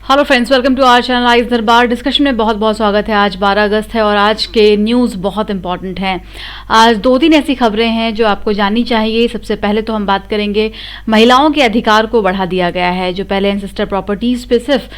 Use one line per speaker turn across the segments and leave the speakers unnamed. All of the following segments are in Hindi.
Hello friends, welcome to our channel आइज दरबार। डिस्कशन में बहुत बहुत स्वागत है। आज 12 अगस्त है और आज के न्यूज़ बहुत इंपॉर्टेंट हैं। आज 2-3 ऐसी खबरें हैं जो आपको जाननी चाहिए। सबसे पहले तो हम बात करेंगे महिलाओं के अधिकार को बढ़ा दिया गया है। जो पहले एंसेस्टर प्रॉपर्टीज पे सिर्फ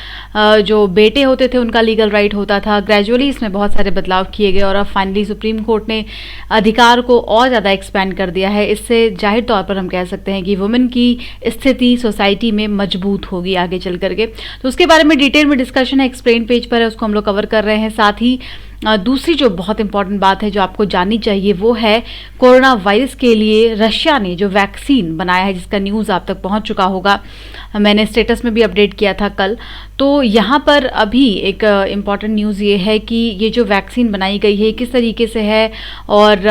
जो बेटे होते थे उनका लीगल राइट होता था, ग्रेजुअली इसमें बहुत सारे बदलाव किए गए और अब फाइनली सुप्रीम कोर्ट ने अधिकार को और ज़्यादा एक्सपैंड कर दिया है। इससे जाहिर तौर पर हम कह सकते हैं कि वुमेन की स्थिति सोसाइटी में मजबूत होगी आगे चल करके। तो उसके बारे में डिटेल में डिस्कशन है, एक्सप्लेन पेज पर है, उसको हम लोग कवर कर रहे हैं। साथ ही दूसरी जो बहुत इंपॉर्टेंट बात है जो आपको जाननी चाहिए वो है कोरोना वायरस के लिए रशिया ने जो वैक्सीन बनाया है, जिसका न्यूज़ आप तक पहुंच चुका होगा। मैंने स्टेटस में भी अपडेट किया था कल। तो यहाँ पर अभी एक इम्पॉर्टेंट न्यूज़ ये है कि ये जो वैक्सीन बनाई गई है किस तरीके से है और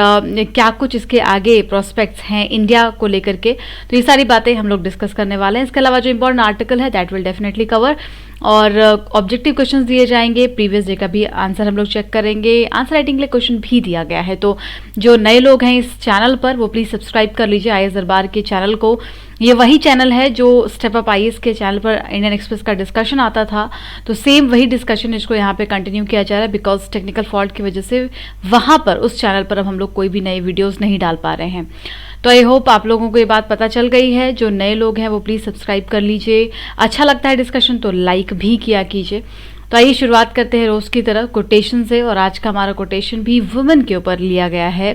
क्या कुछ इसके आगे प्रोस्पेक्ट्स हैं इंडिया को लेकर के। तो ये सारी बातें हम लोग डिस्कस करने वाले हैं। इसके अलावा जो इम्पोर्टेंट आर्टिकल है दैट विल डेफिनेटली कवर और ऑब्जेक्टिव क्वेश्चंस दिए जाएंगे। प्रीवियस डे का भी आंसर हम लोग चेक करेंगे। आंसर राइटिंग के लिए क्वेश्चन भी दिया गया है। तो जो नए लोग हैं इस चैनल पर वो प्लीज़ सब्सक्राइब कर लीजिए आईएएस दरबार के चैनल को। ये वही चैनल है जो स्टेप अप आईएएस के चैनल पर इंडियन एक्सप्रेस का डिस्कशन आता था। तो सेम वही डिस्कशन इसको यहाँ पे कंटिन्यू किया जा रहा है बिकॉज टेक्निकल फॉल्ट की वजह से वहाँ पर उस चैनल पर अब हम लोग कोई भी नए वीडियोज़ नहीं डाल पा रहे हैं। तो आई होप आप लोगों को ये बात पता चल गई है। जो नए लोग हैं वो प्लीज़ सब्सक्राइब कर लीजिए। अच्छा लगता है डिस्कशन तो लाइक भी किया कीजिए। तो आइए शुरुआत करते हैं रोज़ की तरह कोटेशन से और आज का हमारा कोटेशन भी वुमेन के ऊपर लिया गया है।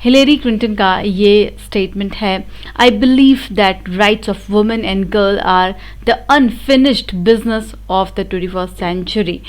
हिलेरी क्लिंटन का ये स्टेटमेंट है, I believe that rights of women and girl are the unfinished business of the 21st century.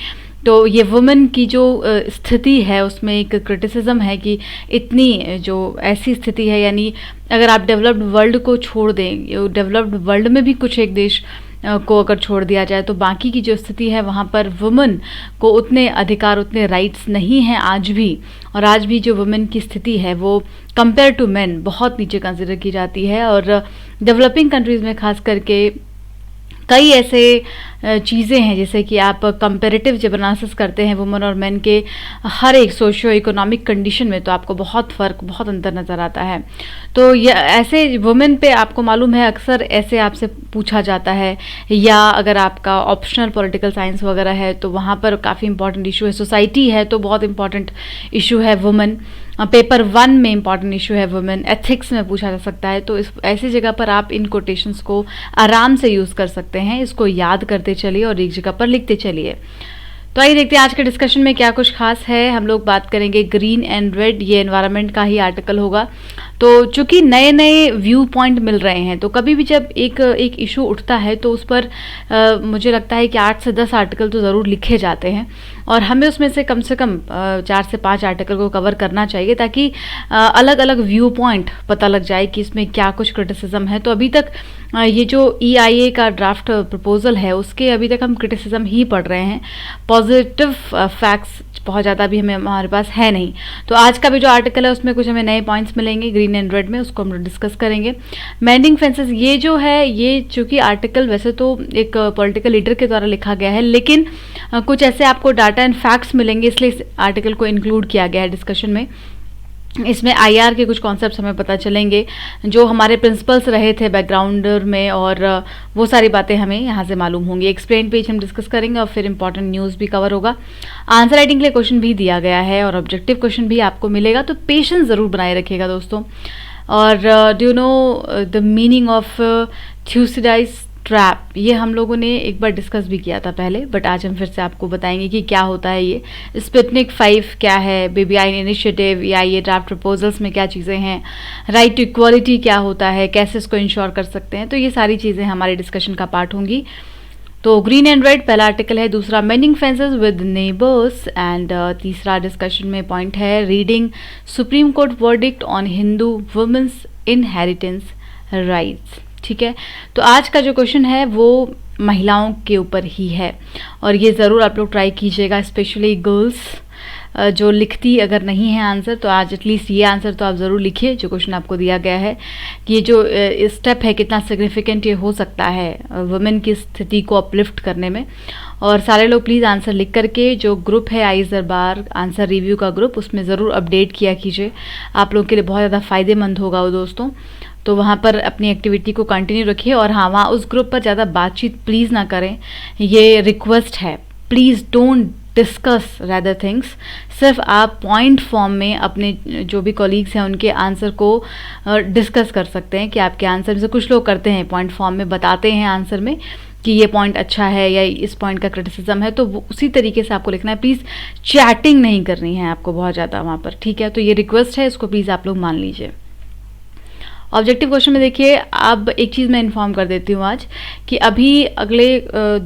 तो ये वुमेन की जो स्थिति है उसमें एक क्रिटिसिज्म है कि इतनी जो ऐसी स्थिति है, यानी अगर आप डेवलप्ड वर्ल्ड को छोड़ दें, डेवलप्ड वर्ल्ड में भी कुछ एक देश को अगर छोड़ दिया जाए तो बाकी की जो स्थिति है वहाँ पर वुमेन को उतने अधिकार, उतने राइट्स नहीं हैं आज भी। और आज भी जो वुमेन की स्थिति है वो कंपेयर टू मेन बहुत नीचे कंसिडर की जाती है। और डेवलपिंग कंट्रीज़ में खास करके कई ऐसे चीज़ें हैं जैसे कि आप कंपेरेटिव जब एनालिसिस करते हैं वुमेन और मेन के हर एक सोशियो इकोनॉमिक कंडीशन में तो आपको बहुत फ़र्क, बहुत अंतर नज़र आता है। तो ये ऐसे वुमेन पे आपको मालूम है अक्सर ऐसे आपसे पूछा जाता है, या अगर आपका ऑप्शनल पॉलिटिकल साइंस वगैरह है तो वहाँ पर काफ़ी इंपॉर्टेंट इशू है। सोसाइटी है तो बहुत इंपॉर्टेंट इशू है वुमेन। पेपर 1 में इंपॉर्टेंट इशू है वुमेन। एथिक्स में पूछा जा सकता है। तो इस ऐसी जगह पर आप इन कोटेशंस को आराम से यूज़ कर सकते हैं। इसको याद करते चलिए और एक जगह पर लिखते चलिए। तो आइए देखते हैं आज के डिस्कशन में क्या कुछ खास है। हम लोग बात करेंगे ग्रीन एंड रेड, ये एनवायरनमेंट का ही आर्टिकल होगा। तो चूंकि नए नए व्यू पॉइंट मिल रहे हैं तो कभी भी जब एक इशू उठता है तो उस पर मुझे लगता है कि 8 से 10 आर्टिकल तो ज़रूर लिखे जाते हैं और हमें उसमें से कम 4 से 5 आर्टिकल को कवर करना चाहिए ताकि अलग अलग व्यू पॉइंट पता लग जाए कि इसमें क्या कुछ क्रिटिसिज्म है। तो अभी तक ये जो EIA का ड्राफ्ट प्रपोजल है उसके अभी तक हम क्रिटिसिज्म ही पढ़ रहे हैं। पॉजिटिव फैक्ट्स बहुत ज़्यादा भी हमारे पास है नहीं। तो आज का भी जो आर्टिकल है उसमें कुछ हमें नए पॉइंट्स मिलेंगे ग्रीन एंड रेड में, उसको हम डिस्कस करेंगे। मेंडिंग फेंसेस, ये जो है ये चूँकि आर्टिकल वैसे तो एक पॉलिटिकल लीडर के द्वारा लिखा गया है लेकिन कुछ ऐसे आपको डाटा एंड फैक्ट्स मिलेंगे इसलिए इस आर्टिकल को इंक्लूड किया गया है डिस्कशन में। इसमें IR के कुछ कॉन्सेप्ट्स हमें पता चलेंगे, जो हमारे प्रिंसिपल्स रहे थे बैकग्राउंडर में, और वो सारी बातें हमें यहाँ से मालूम होंगी। एक्सप्लेन पेज हम डिस्कस करेंगे और फिर इंपॉर्टेंट न्यूज़ भी कवर होगा। आंसर राइटिंग के लिए क्वेश्चन भी दिया गया है और ऑब्जेक्टिव क्वेश्चन भी आपको मिलेगा। तो पेशेंस ज़रूर बनाए रखिएगा दोस्तों। और do you know the meaning of Thucydides trap, ये हम लोगों ने एक बार डिस्कस भी किया था पहले, बट आज हम फिर से आपको बताएंगे कि क्या होता है ये। स्पुतनिक 5 क्या है, BBI इनिशिएटिव या ये ड्राफ्ट प्रपोजल्स में क्या चीज़ें हैं, राइट टू इक्वालिटी क्या होता है, कैसे इसको इंश्योर कर सकते हैं। तो ये सारी चीज़ें हमारे डिस्कशन का पार्ट होंगी। तो ग्रीन एंड रेड पहला आर्टिकल है, दूसरा mending fences with neighbours, and तीसरा डिस्कशन में पॉइंट है reading supreme court verdict on Hindu women's inheritance rights. ठीक है, तो आज का जो क्वेश्चन है वो महिलाओं के ऊपर ही है और ये ज़रूर आप लोग ट्राई कीजिएगा, स्पेशली गर्ल्स। जो लिखती अगर नहीं है आंसर, तो आज एटलीस्ट ये आंसर तो आप ज़रूर लिखिए जो क्वेश्चन आपको दिया गया है, कि ये जो स्टेप है कितना सिग्निफिकेंट ये हो सकता है वुमेन की स्थिति को अपलिफ्ट करने में। और सारे लोग प्लीज़ आंसर लिख करके जो ग्रुप है आइज़ दरबार आंसर रिव्यू का ग्रुप, उसमें ज़रूर अपडेट किया कीजिए। आप लोगों के लिए बहुत ज़्यादा फ़ायदेमंद होगा वो दोस्तों। तो वहाँ पर अपनी एक्टिविटी को कंटिन्यू रखिए, और हाँ, वहाँ उस ग्रुप पर ज़्यादा बातचीत प्लीज़ ना करें, ये रिक्वेस्ट है। Please don't discuss rather things. सिर्फ आप पॉइंट फॉर्म में अपने जो भी कॉलीग्स हैं उनके आंसर को डिस्कस कर सकते हैं, कि आपके आंसर में से कुछ लोग करते हैं पॉइंट फॉर्म में, बताते हैं आंसर में कि ये पॉइंट अच्छा है या इस पॉइंट का क्रिटिसिज्म है, तो उसी तरीके से आपको लिखना है। प्लीज़ चैटिंग नहीं करनी है आपको बहुत ज़्यादा वहाँ पर, ठीक है। तो ये रिक्वेस्ट है, इसको प्लीज़ आप लोग मान लीजिए। ऑब्जेक्टिव क्वेश्चन में देखिए, अब एक चीज़ मैं इन्फॉर्म कर देती हूँ आज, कि अभी अगले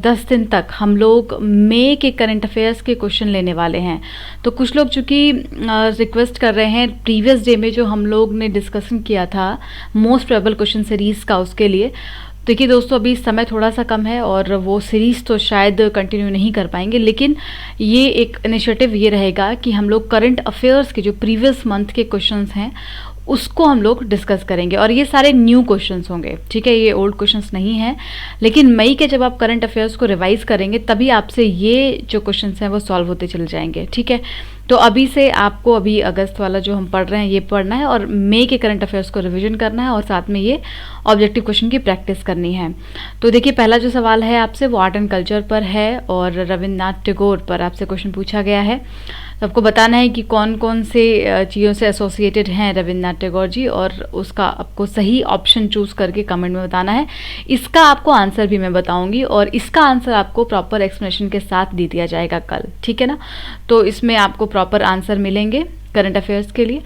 10 दिन तक हम लोग मई के करंट अफेयर्स के क्वेश्चन लेने वाले हैं। तो कुछ लोग चूँकि रिक्वेस्ट कर रहे हैं प्रीवियस डे में जो हम लोग ने डिस्कशन किया था मोस्ट प्रोबेबल क्वेश्चन सीरीज़ का, उसके लिए। देखिए दोस्तों, अभी समय थोड़ा सा कम है और वो सीरीज़ तो शायद कंटिन्यू नहीं कर पाएंगे, लेकिन ये एक इनिशिएटिव ये रहेगा कि हम लोग करंट अफेयर्स के जो प्रीवियस मंथ के क्वेश्चंस हैं उसको हम लोग डिस्कस करेंगे, और ये सारे न्यू क्वेश्चंस होंगे, ठीक है। ये ओल्ड क्वेश्चंस नहीं हैं, लेकिन मई के जब आप करंट अफेयर्स को रिवाइज करेंगे तभी आपसे ये जो क्वेश्चंस हैं वो सॉल्व होते चले जाएंगे, ठीक है। तो अभी से आपको अभी अगस्त वाला जो हम पढ़ रहे हैं ये पढ़ना है, और मई के करंट अफेयर्स को रिवीजन करना है, और साथ में ये ऑब्जेक्टिव क्वेश्चन की प्रैक्टिस करनी है। तो देखिए, पहला जो सवाल है आपसे वो आर्ट एंड कल्चर पर है, और रविन्द्रनाथ टैगोर पर आपसे क्वेश्चन पूछा गया है। तो आपको बताना है कि कौन कौन से चीज़ों से एसोसिएटेड हैं रविन्द्रनाथ टैगोर जी, और उसका आपको सही ऑप्शन चूज़ करके कमेंट में बताना है। इसका आपको आंसर भी मैं बताऊंगी, और इसका आंसर आपको प्रॉपर एक्सप्लेनेशन के साथ दे दिया जाएगा कल, ठीक है ना। तो इसमें आपको प्रॉपर आंसर मिलेंगे करंट अफेयर्स के लिए।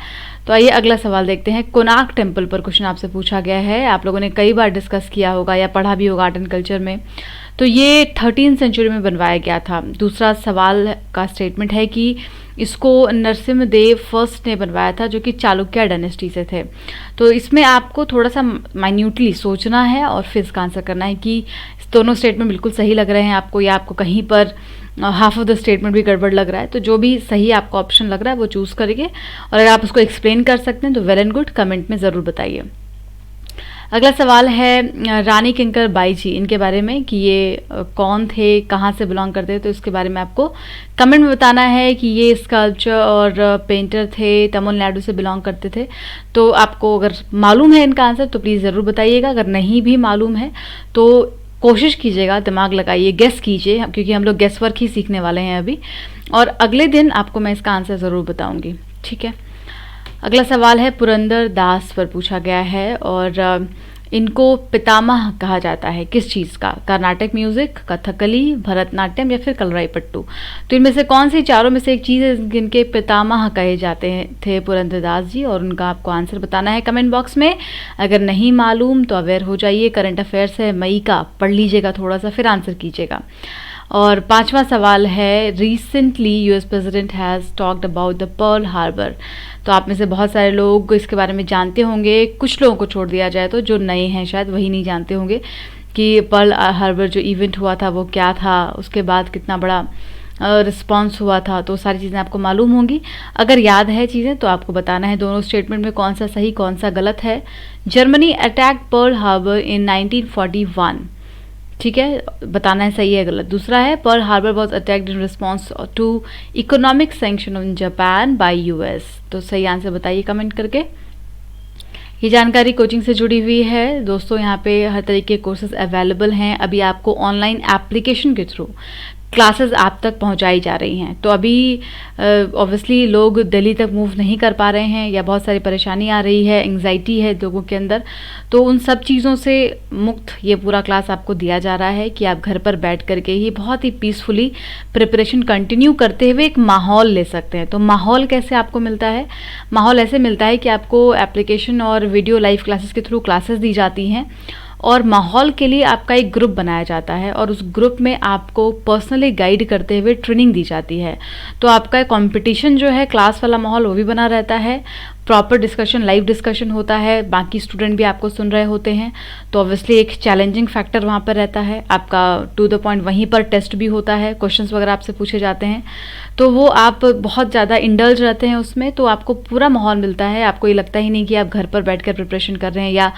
तो आइए अगला सवाल देखते हैं। कोणार्क टेम्पल पर क्वेश्चन आपसे पूछा गया है, आप लोगों ने कई बार डिस्कस किया होगा या पढ़ा भी होगा आर्ट एंड कल्चर में। तो ये 13वीं सेंचुरी में बनवाया गया था। दूसरा सवाल का स्टेटमेंट है कि इसको नरसिम्हदेव फर्स्ट ने बनवाया था, जो कि चालुक्य डायनेस्टी से थे। तो इसमें आपको थोड़ा सा माइन्यूटली सोचना है और फिर इसका आंसर करना है कि दोनों स्टेटमेंट बिल्कुल सही लग रहे हैं आपको, या आपको कहीं पर हाफ ऑफ द स्टेटमेंट भी गड़बड़ लग रहा है। तो जो भी सही आपको ऑप्शन लग रहा है वो चूज़ करिए, और अगर आप उसको एक्सप्लेन कर सकते हैं तो वेल एंड गुड, कमेंट में ज़रूर बताइए। अगला सवाल है रानी किंकर बाई जी, इनके बारे में कि ये कौन थे, कहाँ से बिलोंग करते थे। तो इसके बारे में आपको कमेंट में बताना है कि ये स्कल्पचर और पेंटर थे, तमिलनाडु से बिलोंग करते थे। तो आपको अगर मालूम है इनका आंसर तो प्लीज़ ज़रूर बताइएगा, अगर नहीं भी मालूम है तो कोशिश कीजिएगा, दिमाग लगाइए, गेस कीजिए, क्योंकि हम लोग गेस वर्क ही सीखने वाले हैं अभी, और अगले दिन आपको मैं इसका आंसर ज़रूर बताऊंगी, ठीक है। अगला सवाल है पुरंदर दास पर पूछा गया है, और इनको पितामह कहा जाता है किस चीज़ का? कर्नाटक म्यूज़िक, कथकली, भरतनाट्यम या फिर कलराईपट्टू। तो इनमें से कौन सी चारों में से एक चीज़ है जिनके पितामह कहे जाते थे पुरंदर दास जी, और उनका आपको आंसर बताना है कमेंट बॉक्स में। अगर नहीं मालूम तो अवेयर हो जाइए, करंट अफेयर्स है मई का, पढ़ लीजिएगा थोड़ा सा फिर आंसर कीजिएगा। और पांचवा सवाल है recently US president has talked about the Pearl Harbor. तो आप में से बहुत सारे लोग इसके बारे में जानते होंगे, कुछ लोगों को छोड़ दिया जाए तो जो नए हैं शायद वही नहीं जानते होंगे कि पर्ल हार्बर जो इवेंट हुआ था वो क्या था, उसके बाद कितना बड़ा रिस्पॉन्स हुआ था। तो सारी चीज़ें आपको मालूम होंगी। अगर याद है चीज़ें तो आपको बताना है दोनों स्टेटमेंट में कौन सा सही कौन सा गलत है। जर्मनी अटैक पर्ल हार्बर इन 1941, ठीक है, बताना है सही है गलत। दूसरा है Pearl Harbor was attacked in response to economic sanction on Japan by US. तो सही आंसर बताइए कमेंट करके। ये जानकारी कोचिंग से जुड़ी हुई है दोस्तों, यहाँ पे हर तरीके के कोर्सेज अवेलेबल हैं। अभी आपको ऑनलाइन एप्लीकेशन के थ्रू क्लासेस आप तक पहुंचाई जा रही हैं। तो अभी ऑब्वियसली लोग दिल्ली तक मूव नहीं कर पा रहे हैं, या बहुत सारी परेशानी आ रही है, एंग्जाइटी है लोगों के अंदर। तो उन सब चीज़ों से मुक्त ये पूरा क्लास आपको दिया जा रहा है कि आप घर पर बैठ करके ही बहुत ही पीसफुली प्रिपरेशन कंटिन्यू करते हुए एक माहौल ले सकते हैं। तो माहौल कैसे आपको मिलता है? माहौल ऐसे मिलता है कि आपको एप्लीकेशन और वीडियो लाइव क्लासेस के थ्रू क्लासेस दी जाती हैं, और माहौल के लिए आपका एक ग्रुप बनाया जाता है, और उस ग्रुप में आपको पर्सनली गाइड करते हुए ट्रेनिंग दी जाती है। तो आपका कंपटीशन जो है क्लास वाला माहौल वो भी बना रहता है, प्रॉपर डिस्कशन, लाइव डिस्कशन होता है, बाकी स्टूडेंट भी आपको सुन रहे होते हैं, तो ऑब्वियसली एक चैलेंजिंग फैक्टर वहाँ पर रहता है। आपका टू द पॉइंट वहीं पर टेस्ट भी होता है, क्वेश्चंस वगैरह आपसे पूछे जाते हैं, तो वो आप बहुत ज़्यादा इंडल्ज रहते हैं उसमें, तो आपको पूरा माहौल मिलता है, आपको ये लगता ही नहीं कि आप घर पर बैठकर प्रिपरेशन कर रहे हैं या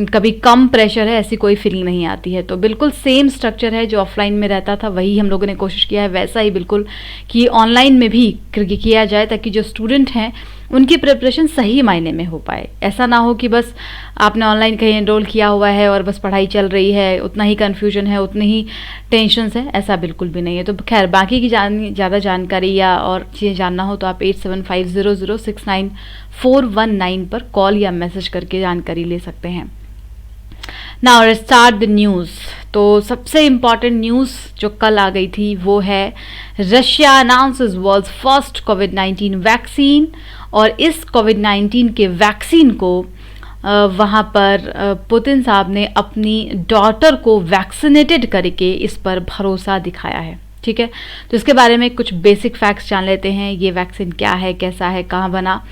कभी कम प्रेशर है, ऐसी कोई फीलिंग नहीं आती है। तो बिल्कुल सेम स्ट्रक्चर है जो ऑफलाइन में रहता था, वही हम लोगों ने कोशिश किया है, वैसा ही बिल्कुल कि ऑनलाइन में भी किया जाए, ताकि जो स्टूडेंट हैं उनकी प्रिपरेशन सही मायने में हो पाए। ऐसा ना हो कि बस आपने ऑनलाइन कहीं एनरोल किया हुआ है और बस पढ़ाई चल रही है, उतना ही कन्फ्यूजन है, उतनी ही टेंशन्स है, ऐसा बिल्कुल भी नहीं है। तो खैर, बाकी की ज़्यादा जानकारी या और चीज़ें जानना हो तो आप 8750069419 पर कॉल या मैसेज करके जानकारी ले सकते हैं। Now let's start the news. तो सबसे इम्पॉर्टेंट न्यूज़ जो कल आ गई थी वो है रशिया अनाउंसेस वर्ल्ड्स फर्स्ट कोविड-19 वैक्सीन, और इस कोविड-19 के वैक्सीन को वहाँ पर पुतिन साहब ने अपनी डॉटर को वैक्सीनेटेड करके इस पर भरोसा दिखाया है। ठीक है, तो इसके बारे में कुछ बेसिक फैक्ट्स जान लेते हैं। ये वैक्सीन क्या है, कैसा है, कहाँ बना।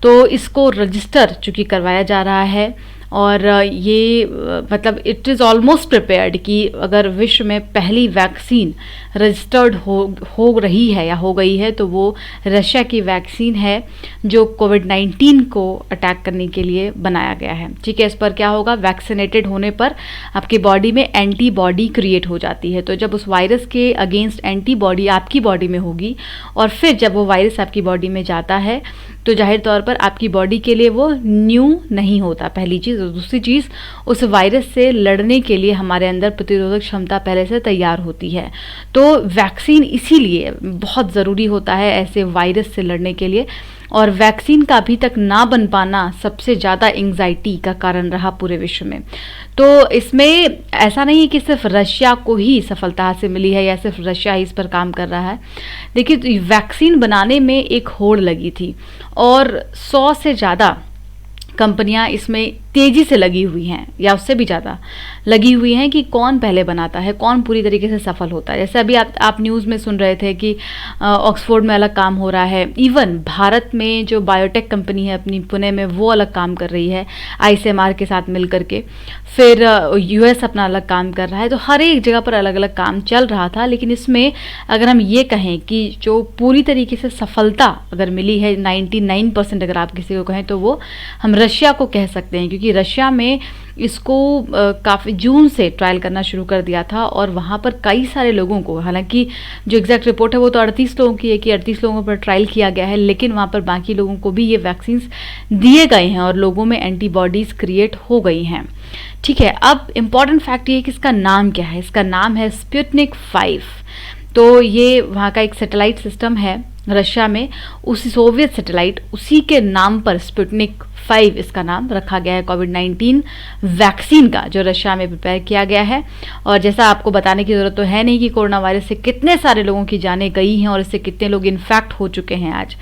तो इसको रजिस्टर चूँकि करवाया जा रहा है, और ये मतलब इट इज़ ऑलमोस्ट प्रिपेयर्ड कि अगर विश्व में पहली वैक्सीन रजिस्टर्ड हो रही है या हो गई है तो वो रशिया की वैक्सीन है, जो कोविड-19 को अटैक करने के लिए बनाया गया है। ठीक है, इस पर क्या होगा, वैक्सीनेटेड होने पर आपकी बॉडी में एंटीबॉडी क्रिएट हो जाती है। तो जब उस वायरस के अगेंस्ट एंटीबॉडी आपकी बॉडी में होगी, और फिर जब वो वायरस आपकी बॉडी में जाता है, तो जाहिर तौर पर आपकी बॉडी के लिए वो न्यू नहीं होता, पहली चीज़। और दूसरी चीज़, उस वायरस से लड़ने के लिए हमारे अंदर प्रतिरोधक क्षमता पहले से तैयार होती है। तो वैक्सीन इसीलिए बहुत ज़रूरी होता है ऐसे वायरस से लड़ने के लिए, और वैक्सीन का अभी तक ना बन पाना सबसे ज़्यादा एंग्जाइटी का कारण रहा पूरे विश्व में। तो इसमें ऐसा नहीं है कि सिर्फ रशिया को ही सफलता हासिल मिली है या सिर्फ रशिया ही इस पर काम कर रहा है। देखिए, तो वैक्सीन बनाने में एक होड़ लगी थी, और 100 से ज़्यादा कंपनियां इसमें तेज़ी से लगी हुई हैं, या उससे भी ज़्यादा लगी हुई हैं कि कौन पहले बनाता है, कौन पूरी तरीके से सफल होता है। जैसे अभी आप न्यूज़ में सुन रहे थे कि ऑक्सफोर्ड में अलग काम हो रहा है, इवन भारत में जो बायोटेक कंपनी है अपनी पुणे में, वो अलग काम कर रही है आईसीएमआर के साथ मिल करके। फिर यूएस अपना अलग काम कर रहा है। तो हर एक जगह पर अलग अलग काम चल रहा था, लेकिन इसमें अगर हम ये कहें कि जो पूरी तरीके से सफलता अगर मिली है 99% अगर आप किसी को कहें, तो वो हम रशिया को कह सकते हैं, क्योंकि रशिया में इसको काफ़ी जून से ट्रायल करना शुरू कर दिया था, और वहाँ पर कई सारे लोगों को, हालांकि जो एग्जैक्ट रिपोर्ट है वो तो 38 लोगों की है कि 38 लोगों पर ट्रायल किया गया है, लेकिन वहाँ पर बाकी लोगों को भी ये वैक्सीन्स दिए गए हैं और लोगों में एंटीबॉडीज़ क्रिएट हो गई हैं। ठीक है, अब इम्पॉर्टेंट फैक्ट ये है कि इसका नाम क्या है। इसका नाम है स्पुतनिक 5। तो ये वहाँ का एक सैटेलाइट सिस्टम है रशिया में, उसी सोवियत सैटेलाइट, उसी के नाम पर स्पुतनिक 5 इसका नाम रखा गया है कोविड-19 वैक्सीन का, जो रशिया में प्रिपेयर किया गया है। और जैसा आपको बताने की ज़रूरत तो है नहीं कि कोरोना वायरस से कितने सारे लोगों की जानें गई हैं और इससे कितने लोग इन्फेक्ट हो चुके हैं आज।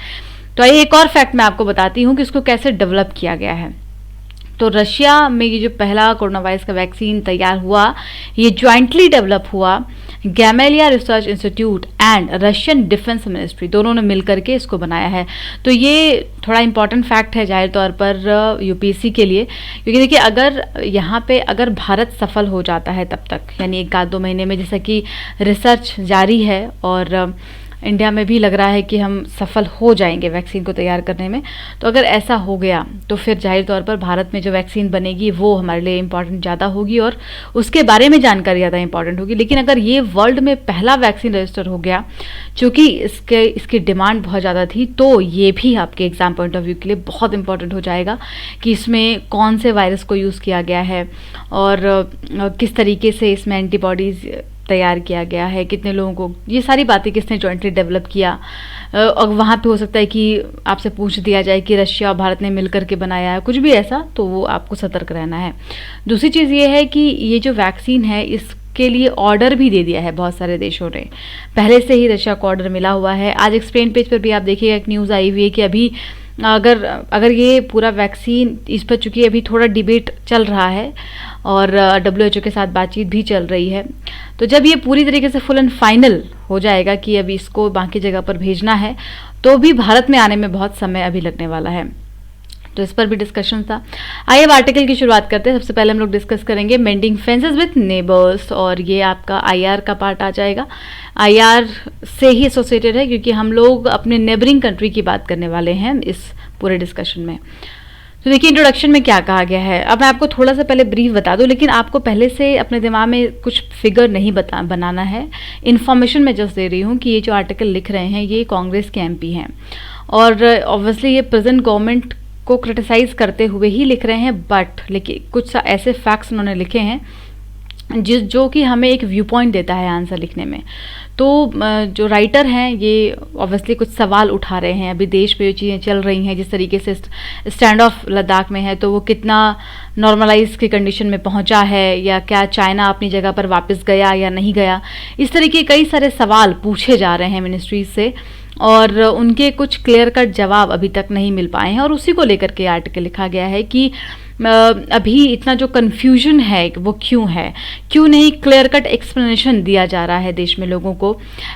तो आइए एक और फैक्ट मैं आपको बताती हूँ कि इसको कैसे डेवलप किया गया है। तो रशिया में ये जो पहला कोरोना वायरस का वैक्सीन तैयार हुआ, ये ज्वाइंटली डेवलप हुआ Gamaleya research institute and Russian defence ministry, दोनों ने मिलकर के इसको बनाया है। तो ये थोड़ा इंपॉर्टेंट फैक्ट है जाहिर तौर पर यूपीएससी के लिए, क्योंकि देखिए अगर यहाँ पे अगर भारत सफल हो जाता है तब तक, यानी 1-2 महीने में, जैसा कि रिसर्च जारी है और इंडिया में भी लग रहा है कि हम सफल हो जाएंगे वैक्सीन को तैयार करने में, तो अगर ऐसा हो गया तो फिर जाहिर तौर पर भारत में जो वैक्सीन बनेगी वो हमारे लिए इम्पॉर्टेंट ज़्यादा होगी और उसके बारे में जानकारी ज़्यादा इंपॉर्टेंट होगी। लेकिन अगर ये वर्ल्ड में पहला वैक्सीन रजिस्टर हो गया, चूँकि इसकी डिमांड बहुत ज़्यादा थी, तो ये भी आपके एग्ज़ाम पॉइंट ऑफ व्यू के लिए बहुत इंपॉर्टेंट हो जाएगा कि इसमें कौन से वायरस को यूज़ किया गया है और किस तरीके से इसमें एंटीबॉडीज़ तैयार किया गया है, कितने लोगों को, ये सारी बातें किसने जॉइंटली डेवलप किया। और वहाँ पे हो सकता है कि आपसे पूछ दिया जाए कि रशिया और भारत ने मिलकर के बनाया है, कुछ भी ऐसा, तो वो आपको सतर्क रहना है। दूसरी चीज़ ये है कि ये जो वैक्सीन है इसके लिए ऑर्डर भी दे दिया है बहुत सारे देशों ने, पहले से ही रशिया को ऑर्डर मिला हुआ है। आज एक्सप्लेन पेज पर भी आप देखिएगा एक न्यूज़ आई हुई है कि अभी अगर ये पूरा वैक्सीन, इस पर चूँकि अभी थोड़ा डिबेट चल रहा है और WHO के साथ बातचीत भी चल रही है, तो जब ये पूरी तरीके से फुल एंड फाइनल हो जाएगा कि अभी इसको बाकी जगह पर भेजना है, तो भी भारत में आने में बहुत समय अभी लगने वाला है। तो इस पर भी डिस्कशन था। आइए अब आर्टिकल की शुरुआत करते हैं। सबसे पहले हम लोग डिस्कस करेंगे मेंडिंग फेंसेस विथ नेबर्स, और ये आपका आईआर का पार्ट आ जाएगा। आईआर से ही एसोसिएटेड है क्योंकि हम लोग अपने नेबरिंग कंट्री की बात करने वाले हैं इस पूरे डिस्कशन में। तो देखिए इंट्रोडक्शन में क्या कहा गया है। अब मैं आपको थोड़ा सा पहले ब्रीफ बता दूं, लेकिन आपको पहले से अपने दिमाग में कुछ फिगर नहीं बनाना है। इन्फॉर्मेशन मैं जस्ट दे रही हूँ कि ये जो आर्टिकल लिख रहे हैं ये कांग्रेस के एमपी हैं, और ऑब्वियसली ये प्रेजेंट गवर्नमेंट को क्रिटिसाइज करते हुए ही लिख रहे हैं, बट लेकिन कुछ ऐसे फैक्ट्स उन्होंने लिखे हैं जो कि हमें एक व्यू पॉइंट देता है आंसर लिखने में। तो जो राइटर हैं ये ऑब्वियसली कुछ सवाल उठा रहे हैं। अभी देश में जो चीज़ें चल रही हैं, जिस तरीके से स्टैंड ऑफ लद्दाख में है, तो वो कितना नॉर्मलाइज की कंडीशन में पहुंचा है, या क्या चाइना अपनी जगह पर वापस गया या नहीं गया। इस तरीके कई सारे सवाल पूछे जा रहे हैं मिनिस्ट्रीज से, और उनके कुछ क्लियर कट जवाब अभी तक नहीं मिल पाए हैं, और उसी को लेकर के आर्टिकल लिखा गया है कि अभी इतना जो कन्फ्यूजन है वो क्यों है, क्यों नहीं क्लियर कट एक्सप्लेनेशन दिया जा रहा है देश में लोगों को।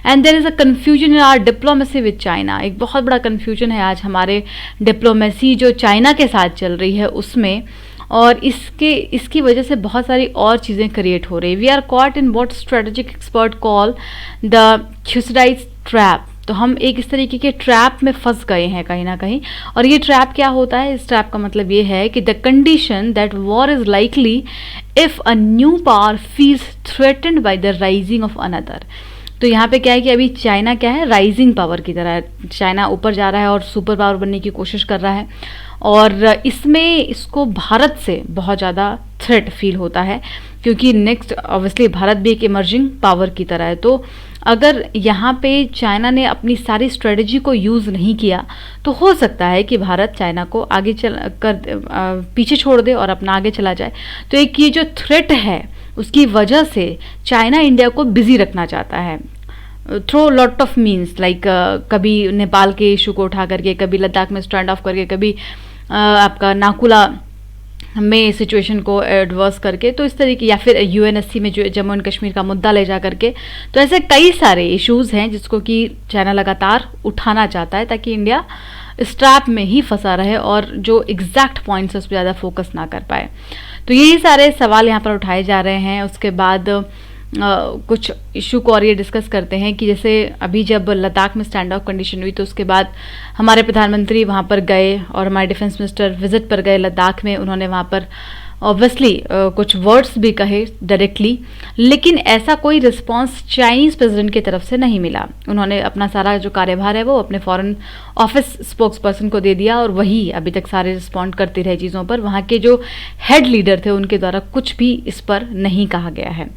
And there is a confusion in our diplomacy with China. एक बहुत बड़ा कन्फ्यूजन है आज हमारे डिप्लोमेसी जो चाइना के साथ चल रही है उसमें, और इसकी वजह से बहुत सारी और चीज़ें क्रिएट हो रही। We are caught in what strategic expert call the Thucydides trap. तो हम एक इस तरीके के ट्रैप में फंस गए हैं कहीं ना कहीं। और ये ट्रैप क्या होता है? इस ट्रैप का मतलब ये है कि the condition that war is likely if a new power feels threatened by the rising of another. तो यहाँ पे क्या है कि अभी चाइना क्या है, राइजिंग पावर की तरह है। चाइना ऊपर जा रहा है और सुपर पावर बनने की कोशिश कर रहा है, और इसमें इसको भारत से बहुत ज़्यादा थ्रेट फील होता है, क्योंकि नेक्स्ट ऑब्वियसली भारत भी एक इमर्जिंग पावर की तरह है। तो अगर यहाँ पे चाइना ने अपनी सारी स्ट्रेटजी को यूज़ नहीं किया तो हो सकता है कि भारत चाइना को आगे पीछे छोड़ दे और अपना आगे चला जाए। तो एक ये जो थ्रेट है उसकी वजह से चाइना इंडिया को बिजी रखना चाहता है through lot of means, like कभी नेपाल के इशू को उठा करके, कभी लद्दाख में स्टैंड ऑफ करके, कभी आपका नाकुला में सिचुएशन को एडवर्स करके, तो इस तरीके, या फिर यूएनएससी में जो जम्मू एंड कश्मीर का मुद्दा ले जा करके। तो ऐसे कई सारे इश्यूज़ हैं जिसको कि चाइना लगातार उठाना चाहता है ताकि इंडिया इस ट्रैप में ही फंसा रहे और जो एग्जैक्ट पॉइंट्स है उस पर ज़्यादा फोकस ना कर पाए। तो यही सारे सवाल यहाँ पर उठाए जा रहे हैं। उसके बाद कुछ इशू को और ये डिस्कस करते हैं कि जैसे अभी जब लद्दाख में स्टैंड ऑफ कंडीशन हुई तो उसके बाद हमारे प्रधानमंत्री वहाँ पर गए और हमारे डिफेंस मिनिस्टर विजिट पर गए लद्दाख में। उन्होंने वहाँ पर ऑब्वियसली कुछ वर्ड्स भी कहे डायरेक्टली, लेकिन ऐसा कोई रिस्पांस चाइनीज़ प्रेसिडेंट की तरफ से नहीं मिला। उन्होंने अपना सारा जो कार्यभार है वो अपने फॉरेन ऑफिस स्पोक्स पर्सन को दे दिया, और वही अभी तक सारे रिस्पॉन्ड करते रहे चीज़ों पर। वहाँ के जो हेड लीडर थे उनके द्वारा कुछ भी इस पर नहीं कहा गया है।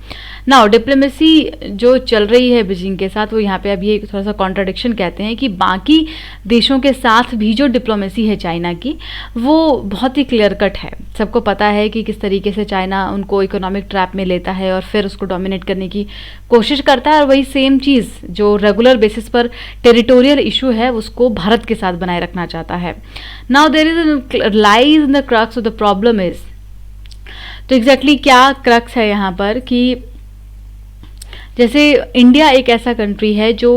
नाउ डिप्लोमेसी जो चल रही है बीजिंग के साथ, वो यहाँ पे अभी एक थोड़ा सा कॉन्ट्राडिक्शन कहते हैं कि बाकी देशों के साथ भी जो डिप्लोमेसी है चाइना की वो बहुत ही क्लियर कट है। सबको पता है कि किस तरीके से चाइना उनको इकोनॉमिक ट्रैप में लेता है और फिर उसको डोमिनेट करने की कोशिश करता है, और वही सेम चीज़ जो रेगुलर बेसिस पर टेरिटोरियल इशू है उसको भारत के साथ बनाए रखना चाहता है। Now there is lies in the crux of the problem is, तो एग्जैक्टली क्या क्रक्स है यहाँ पर कि जैसे इंडिया एक ऐसा कंट्री है जो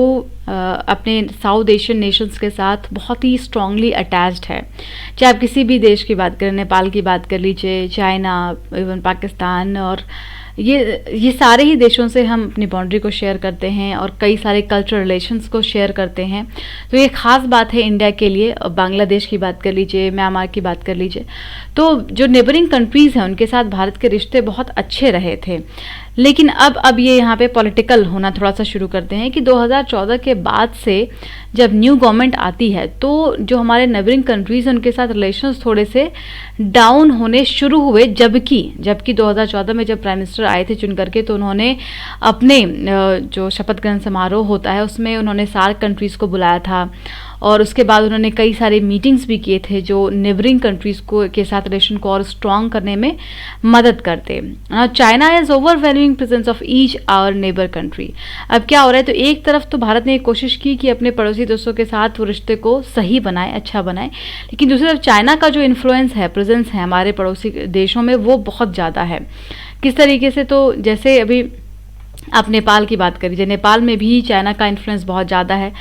अपने साउथ एशियन नेशंस के साथ बहुत ही स्ट्रांगली अटैच्ड है। चाहे आप किसी भी देश की बात करें, नेपाल की बात कर लीजिए, चाइना, इवन पाकिस्तान, और ये सारे ही देशों से हम अपनी बाउंड्री को शेयर करते हैं और कई सारे कल्चरल रिलेशंस को शेयर करते हैं। तो ये खास बात है इंडिया के लिए। बांग्लादेश की बात कर लीजिए, म्यांमार की बात कर लीजिए, तो जो नेबरिंग कंट्रीज़ हैं उनके साथ भारत के रिश्ते बहुत अच्छे रहे थे। लेकिन अब ये यहाँ पे पॉलिटिकल होना थोड़ा सा शुरू करते हैं कि 2014 के बाद से जब न्यू गवर्नमेंट आती है तो जो हमारे नेबरिंग कंट्रीज़ हैं उनके साथ रिलेशंस थोड़े से डाउन होने शुरू हुए। जबकि 2014 में जब प्राइम मिनिस्टर आए थे चुन करके, तो उन्होंने अपने जो शपथ ग्रहण समारोह होता है उसमें उन्होंने सार्क कंट्रीज़ को बुलाया था, और उसके बाद उन्होंने कई सारे मीटिंग्स भी किए थे जो नेबरिंग कंट्रीज़ को के साथ रिलेशन को और स्ट्रॉन्ग करने में मदद करते। China is overwhelming presence of each our neighbour country. अब क्या हो रहा है, तो एक तरफ तो भारत ने कोशिश की कि अपने पड़ोसी देशों के साथ वो रिश्ते को सही बनाए, अच्छा बनाए, लेकिन दूसरी तरफ चाइना का जो इन्फ्लुएंस है, प्रेजेंस है हमारे पड़ोसी देशों में, वो बहुत ज़्यादा है। किस तरीके से, तो जैसे अभी आप नेपाल की बात करिए, नेपाल में भी चाइना का इन्फ्लुएंस बहुत ज़्यादा है,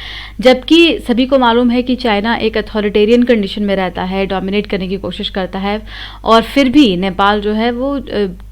जबकि सभी को मालूम है कि चाइना एक अथॉरिटेरियन कंडीशन में रहता है, डोमिनेट करने की कोशिश करता है, और फिर भी नेपाल जो है वो